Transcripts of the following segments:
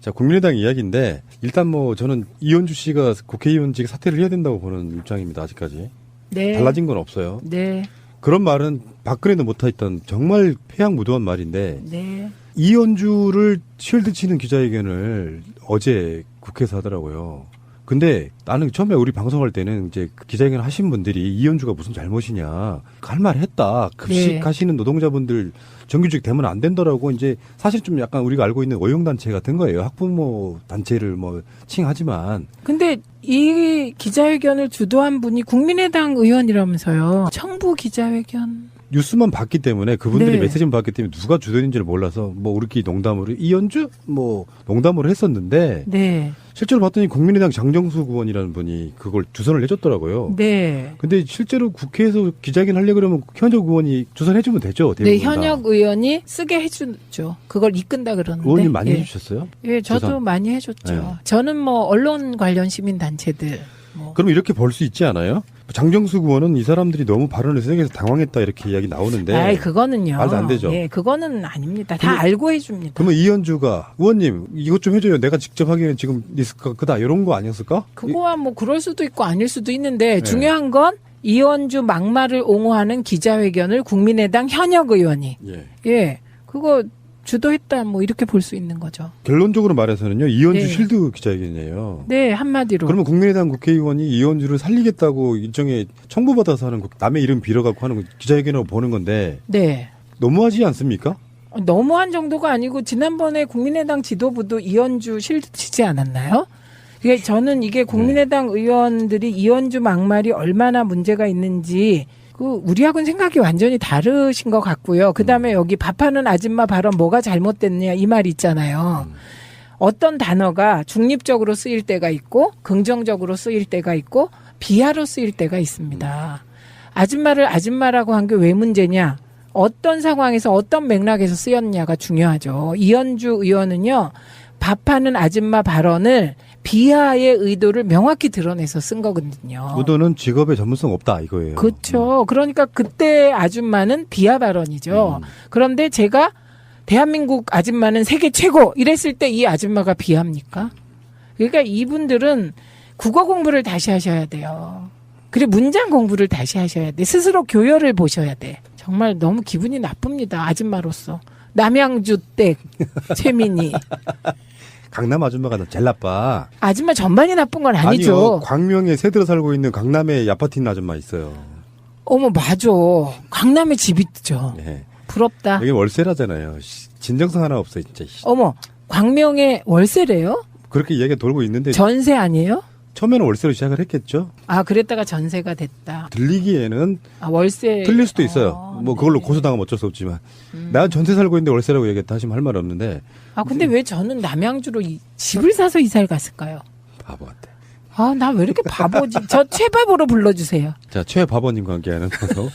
자, 국민의당 이야기인데 일단 뭐 저는 이현주 씨가 국회의원직 사퇴를 해야 된다고 보는 입장입니다. 아직까지. 네. 달라진 건 없어요. 네. 그런 말은 박근혜도 못했던 정말 폐양무도한 말인데 네. 이현주를 쉴드 치는 기자회견을 어제 국회에서 하더라고요. 근데 나는 처음에 우리 방송할 때는 이제 기자회견 하신 분들이 이현주가 무슨 잘못이냐 할 말 했다. 급식하시는 노동자분들 정규직 되면 안 된다라고 이제 사실 좀 약간 우리가 알고 있는 오용단체 같은 거예요. 학부모 단체를 뭐 칭하지만. 근데 이 기자회견을 주도한 분이 국민의당 의원이라면서요. 청부 기자회견. 뉴스만 봤기 때문에 그분들이 네. 메시지만 봤기 때문에 누가 주도했는지를 몰라서 뭐 우리끼리 농담으로 이현주 뭐 농담으로 했었는데 네. 실제로 봤더니 국민의당 장정수 의원이라는 분이 그걸 주선을 해줬더라고요. 네. 근데 실제로 국회에서 기자회견 하려고 그러면 현역 의원이 주선해주면 되죠. 네, 대부분 다. 현역 의원이 쓰게 해주죠. 그걸 이끈다 그러는데. 의원님 많이 예. 해주셨어요? 예, 저도 주선. 많이 해줬죠. 네. 저는 뭐 언론 관련 시민단체들. 뭐. 그럼 이렇게 볼 수 있지 않아요? 장정수 의원은 이 사람들이 너무 발언을 세게 해서 당황했다 이렇게 이야기 나오는데. 아이, 그거는요. 말도 안 되죠. 예, 그거는 아닙니다. 다 알고 해줍니다. 그러면 이현주가 의원님 이것 좀 해줘요. 내가 직접 하기에는 지금 리스크가 크다 이런 거 아니었을까? 그거야 뭐 그럴 수도 있고 아닐 수도 있는데 네. 중요한 건 이현주 막말을 옹호하는 기자회견을 국민의당 현역 의원이 예 그거 주도했다 뭐 이렇게 볼 수 있는 거죠. 결론적으로 말해서는요. 이현주 네. 쉴드 기자회견이에요. 네, 한마디로. 그러면 국민의당 국회의원이 이현주를 살리겠다고 일종의 청부받아서 하는 남의 이름 빌어갖고 하는 기자회견으로 보는 건데 네. 너무하지 않습니까? 너무한 정도가 아니고 지난번에 국민의당 지도부도 이현주 실드 치지 않았나요? 그게 저는 이게 국민의당 의원들이 이현주 막말이 얼마나 문제가 있는지 그 우리하고는 생각이 완전히 다르신 것 같고요. 그다음에 여기 밥하는 아줌마 발언 뭐가 잘못됐냐 이 말 있잖아요. 어떤 단어가 중립적으로 쓰일 때가 있고 긍정적으로 쓰일 때가 있고 비하로 쓰일 때가 있습니다. 아줌마를 아줌마라고 한 게 왜 문제냐? 어떤 상황에서 어떤 맥락에서 쓰였냐가 중요하죠. 이현주 의원은요. 밥하는 아줌마 발언을 비하의 의도를 명확히 드러내서 쓴 거거든요. 의도는 직업의 전문성 없다 이거예요. 그렇죠. 그러니까 그때 아줌마는 비하 발언이죠. 그런데 제가 대한민국 아줌마는 세계 최고 이랬을 때 이 아줌마가 비하입니까? 그러니까 이분들은 국어 공부를 다시 하셔야 돼요. 그리고 문장 공부를 다시 하셔야 돼. 스스로 교열을 보셔야 돼. 정말 너무 기분이 나쁩니다. 아줌마로서. 남양주 댁 최민희. 강남 아줌마가 제일 나빠. 아줌마 전반이 나쁜 건 아니죠. 아니요. 광명에 새들어 살고 있는 강남에 아파트 있는 아줌마 있어요. 어머 맞아. 강남에 집 있죠. 네. 부럽다. 여기 월세라잖아요. 진정성 하나 없어 진짜. 어머 광명에 월세래요? 그렇게 이야기가 돌고 있는데 전세 아니에요? 처음에는 월세로 시작을 했겠죠. 아 그랬다가 전세가 됐다. 들리기에는 아 월세 틀릴 수도 있어요. 뭐 그걸로 네. 고소당하면 어쩔 수 없지만. 난 전세 살고 있는데 월세라고 얘기했다 하시면 할 말 없는데. 아 근데 왜 저는 남양주로 집을 사서 이사를 갔을까요? 바보 같아. 아 나 왜 이렇게 바보지? 저 최바보로 불러주세요. 자, 최바보님과 함께하는 방송.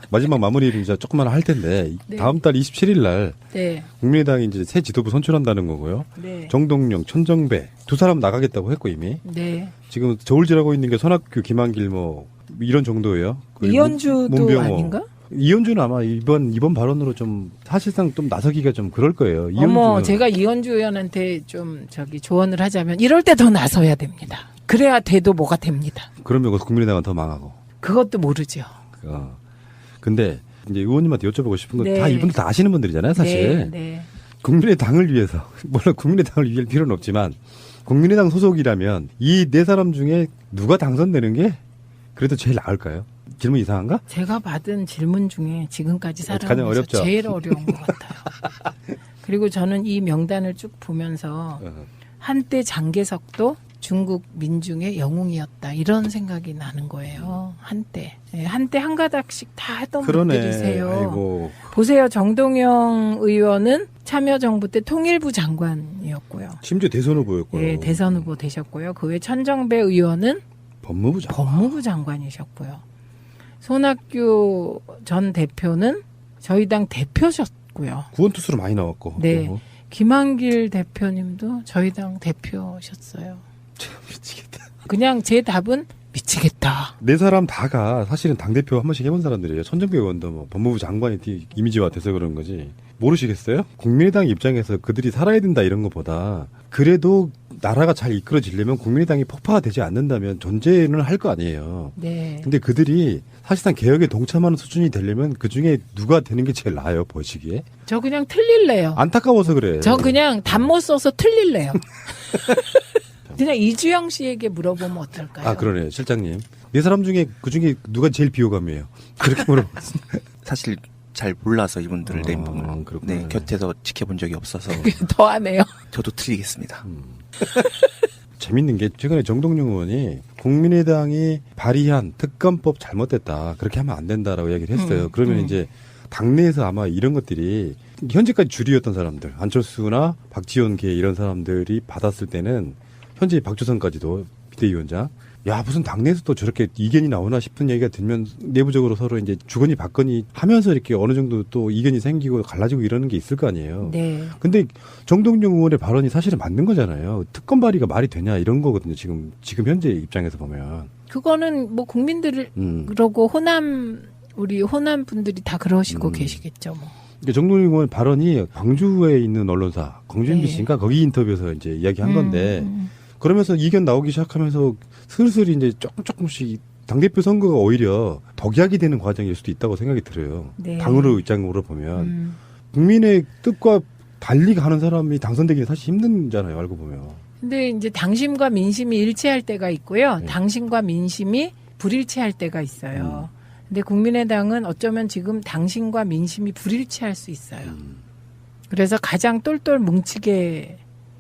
마지막 마무리를 이제 조금만 할 텐데 네. 다음 달 27일 날 네. 국민의당이 이제 새 지도부 선출한다는 거고요. 네. 정동영, 천정배 두 사람 나가겠다고 했고 이미. 네. 지금 저울질하고 있는 게 손학규, 김한길 뭐 이런 정도예요. 이현주도 문병호. 아닌가? 이현주는 아마 이번 발언으로 좀 사실상 좀 나서기가 좀 그럴 거예요. 어머, 이현주는. 제가 이현주 의원한테 좀 조언을 하자면 이럴 때 더 나서야 됩니다. 그래야 돼도 뭐가 됩니다. 그러면 국민의당은 더 망하고. 그것도 모르죠. 근데 이제 의원님한테 여쭤보고 싶은 건 네. 다 이분들 다 아시는 분들이잖아요, 사실. 네, 네. 국민의당을 위해서 물론 국민의당을 위할 필요는 없지만 국민의당 소속이라면 이 네 사람 중에 누가 당선되는 게 그래도 제일 나을까요? 질문 이상한가? 제가 받은 질문 중에 지금까지 가장 살아오면서 어렵죠. 제일 어려운 것 같아요. 그리고 저는 이 명단을 쭉 보면서 한때 장개석도 중국 민중의 영웅이었다 이런 생각이 나는 거예요. 한때. 네, 한때 한 가닥씩 다 했던 그러네. 분들이세요. 아이고. 보세요. 정동영 의원은 참여정부 때 통일부 장관이었고요. 심지어 대선 후보였고요. 네, 대선 후보 되셨고요. 그 외 천정배 의원은 법무부 장관. 법무부 장관이셨고요. 손학규 전 대표는 저희 당 대표셨고요. 구원투수로 많이 나왔고. 네. 또. 김한길 대표님도 저희 당 대표셨어요. 참 미치겠다. 그냥 제 답은 미치겠다. 네 사람 다가 사실은 당대표 한 번씩 해본 사람들이에요. 천정배 의원도 뭐 법무부 장관이 이미지화 돼서 그런 거지. 모르시겠어요? 국민의당 입장에서 그들이 살아야 된다 이런 것보다 그래도 나라가 잘 이끌어지려면 국민의당이 폭파가 되지 않는다면 존재는 할 거 아니에요. 네. 근데 그들이 사실상 개혁에 동참하는 수준이 되려면 그중에 누가 되는 게 제일 나아요, 보시기에? 저 그냥 틀릴래요. 안타까워서 그래. 저 그냥 답 못 써서 틀릴래요. 그냥 이주영 씨에게 물어보면 어떨까요? 아, 그러네요, 실장님. 네 사람 중에 그중에 누가 제일 비호감이에요? 그렇게 물어봤습니다. 사실 잘 몰라서 이분들 내용을 그렇구나. 네, 곁에서 지켜본 적이 없어서 더하네요. 저도 틀리겠습니다. 재밌는 게 최근에 정동영 의원이 국민의당이 발의한 특검법 잘못됐다. 그렇게 하면 안 된다라고 이야기를 했어요. 그러면 이제 당내에서 아마 이런 것들이 현재까지 주류였던 사람들, 안철수나 박지원 계 이런 사람들이 받았을 때는 현재 박주선까지도 비대위원장, 야 무슨 당내에서 또 저렇게 이견이 나오나 싶은 얘기가 들면 내부적으로 서로 이제 주거니 받거니 하면서 이렇게 어느 정도 또 이견이 생기고 갈라지고 이러는 게 있을 거 아니에요. 네. 근데 정동영 의원의 발언이 사실은 맞는 거잖아요. 특검 발의가 말이 되냐 이런 거거든요. 지금 현재 입장에서 보면. 그거는 뭐 국민들 그러고 우리 호남 분들이 다 그러시고 계시겠죠. 뭐. 정동영 의원 발언이 광주에 있는 언론사 광주 네. MBC인가 거기 인터뷰에서 이제 이야기한 건데 그러면서 이견 나오기 시작하면서 슬슬 이제 조금씩 당대표 선거가 오히려 덕약이 되는 과정일 수도 있다고 생각이 들어요. 네. 당으로 입장으로 보면 국민의 뜻과 달리 가는 사람이 당선되기는 사실 힘든잖아요. 알고 보면. 근데 이제 당심과 민심이 일치할 때가 있고요. 네. 당심과 민심이 불일치할 때가 있어요. 근데 국민의당은 어쩌면 지금 당심과 민심이 불일치할 수 있어요. 그래서 가장 똘똘 뭉치게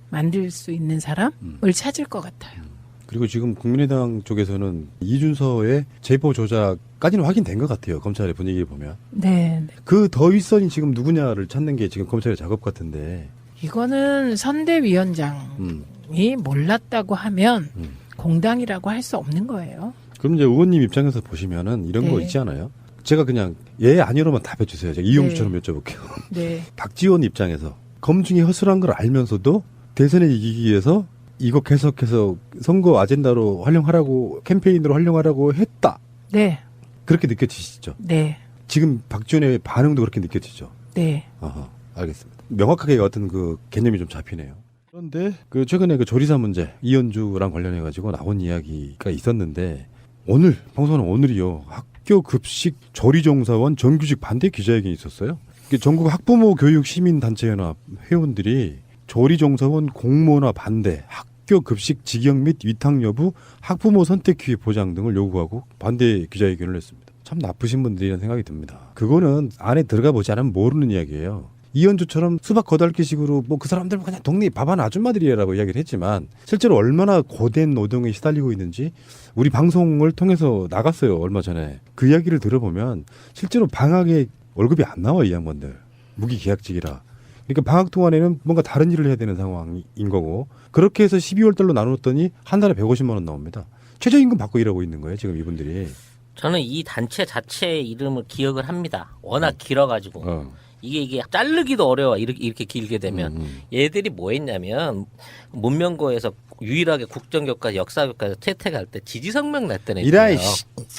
만들 수 있는 사람을 찾을 것 같아요. 그리고 지금 국민의당 쪽에서는 이준서의 제보 조작까지는 확인된 것 같아요. 검찰의 분위기를 보면. 네. 그 더 윗선이 지금 누구냐를 찾는 게 지금 검찰의 작업 같은데. 이거는 선대위원장이 몰랐다고 하면 공당이라고 할 수 없는 거예요. 그럼 이제 의원님 입장에서 보시면은 이런 거 네. 있지 않아요? 제가 그냥 예 아니로만 답해주세요. 제가 이용주처럼 여쭤볼게요. 네. 박지원 입장에서 검증이 허술한 걸 알면서도 대선에 이기기 위해서 이거 계속해서 선거 아젠다로 활용하라고 캠페인으로 활용하라고 했다. 네. 그렇게 느껴지시죠? 네. 지금 박지원의 반응도 그렇게 느껴지죠? 네. 아하, 알겠습니다. 명확하게 어떤 그 개념이 좀 잡히네요. 그런데 그 최근에 그 조리사 문제 이현주랑 관련해 가지고 나온 이야기가 있었는데 오늘 방송은 오늘이요 학교 급식 조리종사원 정규직 반대 기자회견이 있었어요. 전국 학부모 교육 시민단체연합 회원들이 조리종사원 공모나 반대, 학교 급식 직영 및 위탁 여부, 학부모 선택 기회 보장 등을 요구하고 반대 기자회견을 했습니다. 참 나쁘신 분들이라는 생각이 듭니다. 그거는 안에 들어가 보지 않으면 모르는 이야기예요. 이현주처럼 수박 거달기식으로 뭐 그 사람들 그냥 동네 밥하는 아줌마들이라고 이야기를 했지만 실제로 얼마나 고된 노동에 시달리고 있는지 우리 방송을 통해서 나갔어요. 얼마 전에. 그 이야기를 들어보면 실제로 방학에 월급이 안 나와요. 이 양반들. 무기계약직이라. 그러니까 방학 동안에는 뭔가 다른 일을 해야 되는 상황인 거고 그렇게 해서 12월 달로 나눴더니 한 달에 150만 원 나옵니다. 최저임금 받고 일하고 있는 거예요. 지금 이분들이. 저는 이 단체 자체의 이름을 기억을 합니다. 워낙 길어가지고. 이게 자르기도 어려워. 이렇게 길게 되면. 얘들이 뭐 했냐면, 문명고에서 유일하게 국정교과, 역사교과에서 채택할 때 지지성명 냈던 애들이에요. 이라이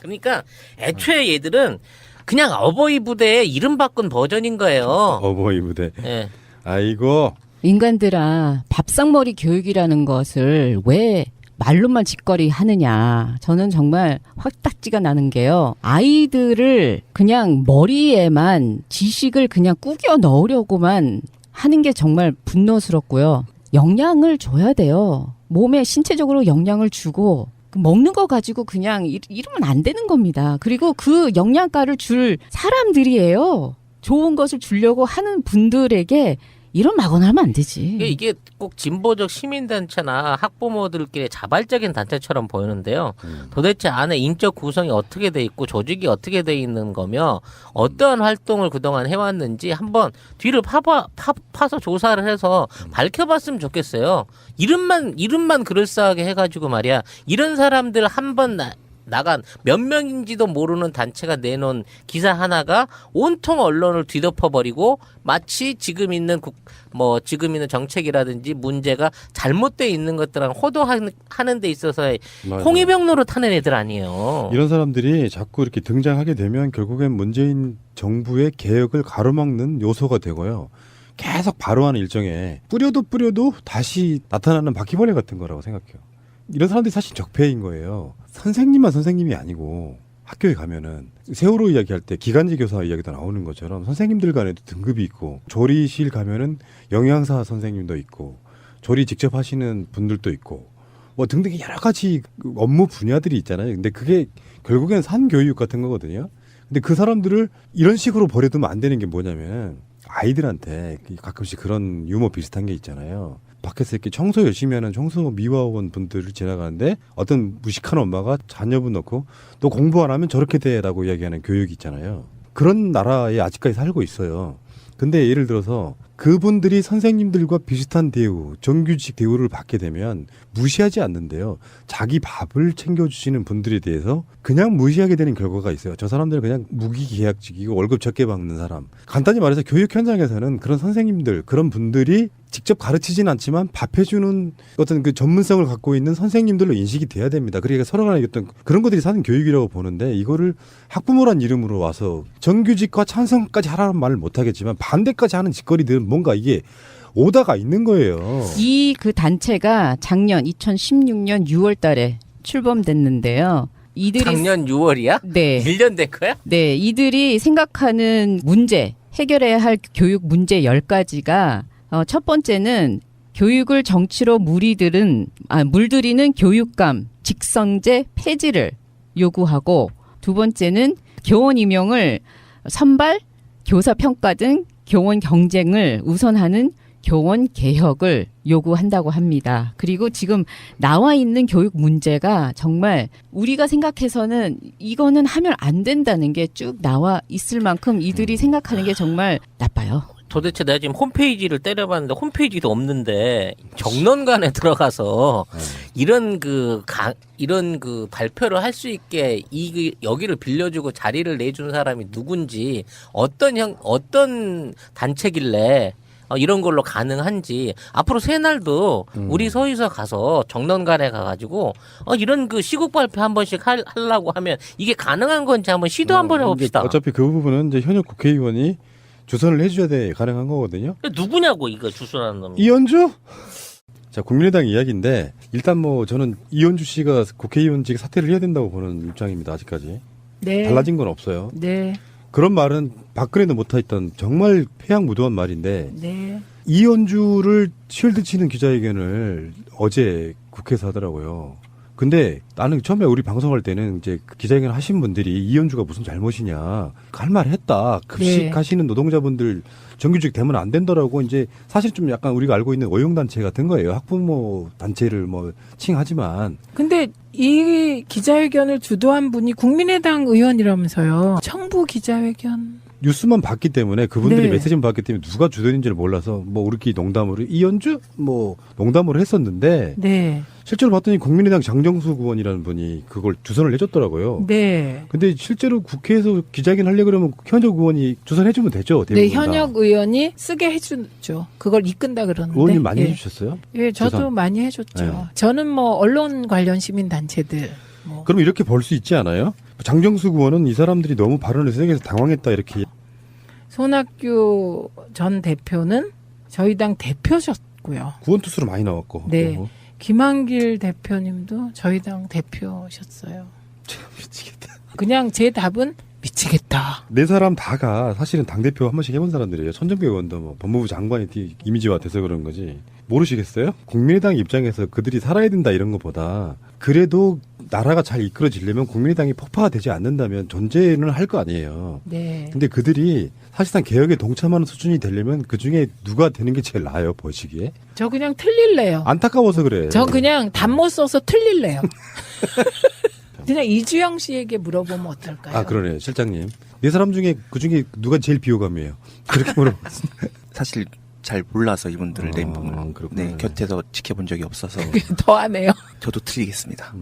그러니까 애초에 얘들은 그냥 어버이 부대의 이름 바꾼 버전인 거예요. 어버이 무대. 예. 아이고. 인간들아, 밥상머리 교육이라는 것을 왜 말로만 짓거리 하느냐. 저는 정말 확딱지가 나는 게요. 아이들을 그냥 머리에만 지식을 그냥 꾸겨 넣으려고만 하는 게 정말 분노스럽고요. 영양을 줘야 돼요. 몸에 신체적으로 영양을 주고 먹는 거 가지고 그냥 이러면 안 되는 겁니다. 그리고 그 영양가를 줄 사람들이에요. 좋은 것을 주려고 하는 분들에게 이런 막언을 하면 안 되지. 이게 꼭 진보적 시민단체나 학부모들끼리 자발적인 단체처럼 보이는데요. 도대체 안에 인적 구성이 어떻게 돼 있고 조직이 어떻게 돼 있는 거며 어떠한 활동을 그동안 해왔는지 한번 뒤를 파서 조사를 해서 밝혀봤으면 좋겠어요. 이름만 그럴싸하게 해가지고 말이야. 이런 사람들 한번 나간 몇 명인지도 모르는 단체가 내놓은 기사 하나가 온통 언론을 뒤덮어버리고 마치 지금 있는 지금 있는 정책이라든지 문제가 잘못돼 있는 것들랑 호도하는 데 있어서의 맞아요. 홍위병로로 타는 애들 아니에요. 이런 사람들이 자꾸 이렇게 등장하게 되면 결국엔 문재인 정부의 개혁을 가로막는 요소가 되고요. 계속 바로하는 일정에 뿌려도 다시 나타나는 바퀴벌레 같은 거라고 생각해요. 이런 사람들이 사실 적폐인 거예요. 선생님만 선생님이 아니고 학교에 가면은 세월호 이야기할 때 기간제 교사 이야기도 나오는 것처럼 선생님들 간에도 등급이 있고 조리실 가면은 영양사 선생님도 있고 조리 직접 하시는 분들도 있고 뭐 등등 여러 가지 업무 분야들이 있잖아요. 근데 그게 결국엔 산교육 같은 거거든요. 근데 그 사람들을 이런 식으로 버려두면 안 되는 게 뭐냐면 아이들한테 가끔씩 그런 유머 비슷한 게 있잖아요. 밖에서 이렇게 청소 열심히 하는 청소 미화원 분들을 지나가는데 어떤 무식한 엄마가 자녀분 넣고 또 공부 안 하면 저렇게 돼라고 이야기하는 교육이 있잖아요. 그런 나라에 아직까지 살고 있어요. 근데 예를 들어서 그분들이 선생님들과 비슷한 대우, 정규직 대우를 받게 되면 무시하지 않는데요. 자기 밥을 챙겨주시는 분들에 대해서 그냥 무시하게 되는 결과가 있어요. 저 사람들은 그냥 무기계약직이고 월급 적게 받는 사람. 간단히 말해서 교육 현장에서는 그런 선생님들, 그런 분들이 직접 가르치진 않지만 밥 해주는 어떤 그 전문성을 갖고 있는 선생님들로 인식이 돼야 됩니다. 그러니까 서로 간에 어떤 그런 것들이 사는 교육이라고 보는데 이거를 학부모란 이름으로 와서 정규직과 찬성까지 하라는 말을 못하겠지만 반대까지 하는 짓거리들은 뭔가 이게 오다가 있는 거예요. 이 그 단체가 작년 2016년 6월 달에 출범됐는데요. 이들이 작년 6월이야? 네. 1년 된 거야? 네, 이들이 생각하는 문제, 해결해야 할 교육 문제 10가지가 첫 번째는 교육을 정치로 물들이는 교육감, 직선제 폐지를 요구하고 두 번째는 교원 임용을 선발, 교사 평가 등 교원 경쟁을 우선하는 교원 개혁을 요구한다고 합니다. 그리고 지금 나와 있는 교육 문제가 정말 우리가 생각해서는 이거는 하면 안 된다는 게 쭉 나와 있을 만큼 이들이 생각하는 게 정말 나빠요. 도대체 내가 지금 홈페이지를 때려봤는데 홈페이지도 없는데 정론관에 들어가서 이런 그 발표를 할 수 있게 여기를 빌려주고 자리를 내준 사람이 누군지 어떤 단체길래 이런 걸로 가능한지 앞으로 새날도 우리 서울서 가서 정론관에 가가지고 이런 그 시국 발표 한 번씩 하려고 하면 이게 가능한 건지 한번 시도 한번 해봅시다. 어차피 그 부분은 이제 현역 국회의원이 주선을 해줘야 돼 가능한 거거든요. 누구냐고 이거 주선하는 놈이. 이현주? 자, 국민의당 이야기인데 일단 뭐 저는 이현주 씨가 국회의원직 사퇴를 해야 된다고 보는 입장입니다. 아직까지. 네. 달라진 건 없어요. 네. 그런 말은 박근혜도 못했던 정말 폐양무도한 말인데 네. 이현주를 쉴드 치는 기자회견을 어제 국회에서 하더라고요. 근데 나는 처음에 우리 방송할 때는 이제 그 기자회견 하신 분들이 이현주가 무슨 잘못이냐 할 말 했다. 급식하시는 노동자분들 정규직 되면 안 된다라고 이제 사실 좀 약간 우리가 알고 있는 오용단체 같은 거예요. 학부모 단체를 뭐 칭하지만. 근데 이 기자회견을 주도한 분이 국민의당 의원이라면서요. 청부 기자회견. 뉴스만 봤기 때문에 그분들이 네. 메시지만 봤기 때문에 누가 주도인지를 몰라서 뭐 우리끼리 농담으로 이현주 뭐 농담으로 했었는데 네. 실제로 봤더니 국민의당 장정수 의원이라는 분이 그걸 주선을 해줬더라고요. 네. 근데 실제로 국회에서 기자회견 하려고 그러면 현역 의원이 주선해주면 되죠. 네, 대부분 다. 현역 의원이 쓰게 해주죠. 그걸 이끈다 그러는데. 의원님 많이 예. 해주셨어요? 예, 저도 주선. 많이 해줬죠. 네. 저는 뭐 언론 관련 시민 단체들. 뭐. 그럼 이렇게 볼 수 있지 않아요? 장정수 의원은 이 사람들이 너무 발언을 세게 해서 당황했다 이렇게. 손학규 전 대표는 저희 당 대표셨고요. 구원투수로 많이 나왔고. 네. 또. 김한길 대표님도 저희 당 대표셨어요. 참 미치겠다. 그냥 제 답은 미치겠다. 네 사람 다가 사실은 당대표 한 번씩 해본 사람들이에요. 천정배 의원도 뭐 법무부 장관이 이미지화 돼서 그런 거지. 모르시겠어요? 국민의당 입장에서 그들이 살아야 된다 이런 것보다 그래도 나라가 잘 이끌어지려면 국민의당이 폭파가 되지 않는다면 존재는 할 거 아니에요. 네. 근데 그들이 사실상 개혁에 동참하는 수준이 되려면 그중에 누가 되는 게 제일 나아요, 보시기에? 저 그냥 틀릴래요. 안타까워서 그래. 저 그냥 답 못 써서 틀릴래요. 그냥 이주영 씨에게 물어보면 어떨까요? 아, 그러네요, 실장님. 네 사람 중에 그중에 누가 제일 비호감이에요? 그렇게 물어봤습니다. 사실 잘 몰라서 이분들을 아, 내부분을 그렇구나. 네, 곁에서 지켜본 적이 없어서 더하네요. 저도 틀리겠습니다.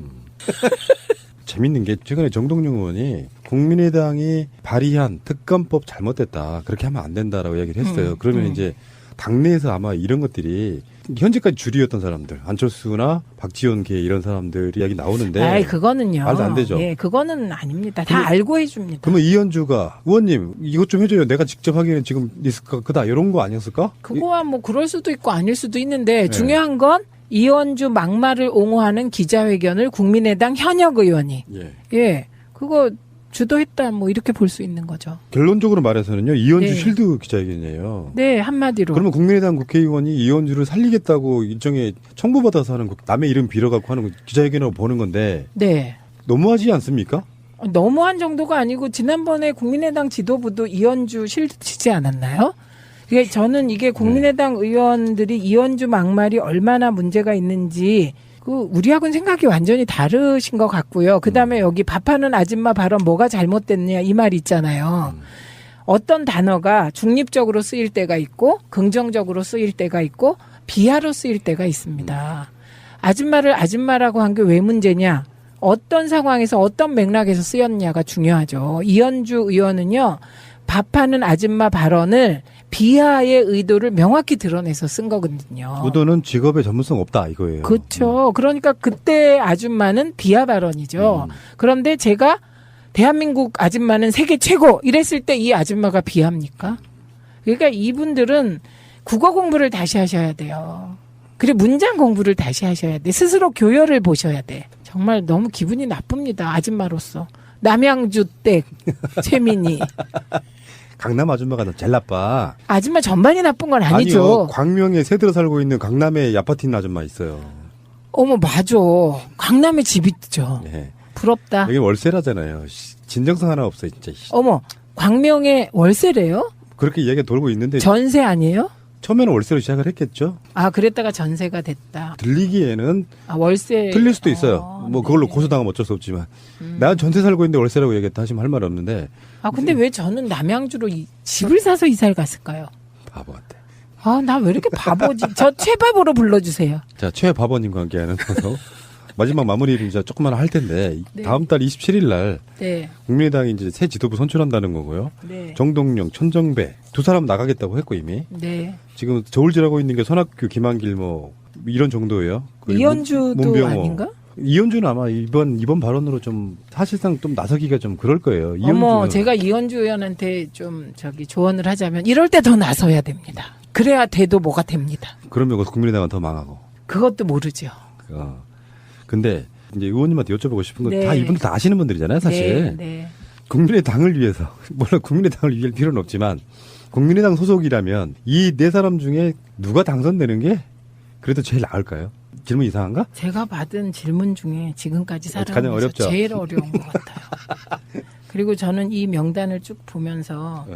재밌는 게 최근에 정동영 의원이 국민의당이 발의한 특검법 잘못됐다. 그렇게 하면 안 된다라고 이야기를 했어요. 그러면 이제 당내에서 아마 이런 것들이 현재까지 주류였던 사람들, 안철수나 박지원 계 이런 사람들 이야기 나오는데. 아이, 그거는요. 말도 안 되죠. 예, 그거는 아닙니다. 다 알고 해줍니다. 그러면 이현주가 의원님 이것 좀 해줘요. 내가 직접 하기에는 지금 리스크가 크다. 이런 거 아니었을까? 그거와 뭐 그럴 수도 있고 아닐 수도 있는데 네. 중요한 건 이현주 막말을 옹호하는 기자회견을 국민의당 현역 의원이 예, 그거 주도했다 뭐 이렇게 볼 수 있는 거죠. 결론적으로 말해서는요. 이현주 네. 실드 기자회견이에요. 네, 한마디로. 그러면 국민의당 국회의원이 이현주를 살리겠다고 일종의 청구받아서 하는 남의 이름 빌어갖고 하는 기자회견이라고 보는 건데 네. 너무하지 않습니까? 너무한 정도가 아니고 지난번에 국민의당 지도부도 이현주 실드 치지 않았나요? 그게 저는 이게 국민의당 의원들이 이현주 막말이 얼마나 문제가 있는지 그 우리하고는 생각이 완전히 다르신 것 같고요. 그다음에 여기 밥하는 아줌마 발언 뭐가 잘못됐냐 이 말 있잖아요. 어떤 단어가 중립적으로 쓰일 때가 있고 긍정적으로 쓰일 때가 있고 비하로 쓰일 때가 있습니다. 아줌마를 아줌마라고 한 게 왜 문제냐? 어떤 상황에서 어떤 맥락에서 쓰였냐가 중요하죠. 이현주 의원은요. 밥하는 아줌마 발언을 비하의 의도를 명확히 드러내서 쓴 거거든요. 의도는 직업에 전문성 없다 이거예요. 그렇죠. 그러니까 그때 아줌마는 비하 발언이죠. 그런데 제가 대한민국 아줌마는 세계 최고 이랬을 때 이 아줌마가 비하입니까? 그러니까 이분들은 국어 공부를 다시 하셔야 돼요. 그리고 문장 공부를 다시 하셔야 돼. 스스로 교열을 보셔야 돼. 정말 너무 기분이 나쁩니다. 아줌마로서. 남양주 댁 최민희. 강남 아줌마가 제일 나빠. 아줌마 전반이 나쁜 건 아니죠. 아니요. 광명에 새들어 살고 있는 강남에 아파트 있는 아줌마 있어요. 어머 맞아. 강남에 집 있죠. 네. 부럽다. 여기 월세라잖아요. 진정성 하나 없어 진짜. 어머 광명에 월세래요? 그렇게 이야기가 돌고 있는데 전세 아니에요? 처음에는 월세로 시작을 했겠죠. 아 그랬다가 전세가 됐다. 들리기에는 아 월세 틀릴 수도 있어요. 뭐 그걸로 네. 고소당하면 어쩔 수 없지만. 난 전세 살고 있는데 월세라고 얘기했다 하시면 할 말 없는데. 아 근데 왜 저는 남양주로 집을 사서 이사를 갔을까요? 바보 같아. 아 나 왜 이렇게 바보지? 저 최바보로 불러주세요. 자, 최바버님과 함께하는 방송. 마지막 마무리를 이제 조금만 할 텐데 네. 다음 달 27일 날 네. 국민의당이 이제 새 지도부 선출한다는 거고요. 네. 정동영, 천정배 두 사람 나가겠다고 했고 이미 네. 지금 저울질하고 있는 게 손학규, 김한길 뭐 이런 정도예요. 그 이현주도 문병호. 아닌가? 이현주는 아마 이번 발언으로 좀 사실상 좀 나서기가 좀 그럴 거예요. 어머 이현주는- 제가 이현주 의원한테 좀 조언을 하자면 이럴 때 더 나서야 됩니다. 그래야 돼도 뭐가 됩니다. 그러면 그 국민의당은 더 망하고. 그것도 모르죠. 근데 이제 의원님한테 여쭤보고 싶은 건 네. 다 이분들 다 아시는 분들이잖아요, 사실. 네. 네. 국민의당을 위해서 물론 국민의당을 위할 필요는 없지만 국민의당 소속이라면 이 네 사람 중에 누가 당선되는 게 그래도 제일 나을까요? 질문 이상한가? 제가 받은 질문 중에 지금까지 가장 살아오면서 어렵죠. 제일 어려운 것 같아요. 그리고 저는 이 명단을 쭉 보면서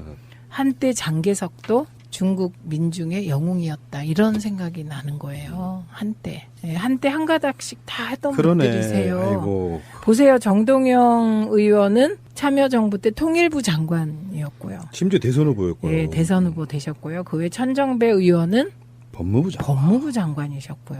한때 장개석도 중국 민중의 영웅이었다 이런 생각이 나는 거예요. 한때. 네, 한때 한 가닥씩 다 했던 그러네. 분들이세요. 아이고. 보세요. 정동영 의원은 참여정부 때 통일부 장관이었고요. 심지어 대선 후보였고요. 네, 대선 후보 되셨고요. 그 외 천정배 의원은 법무부 장관. 법무부 장관이셨고요.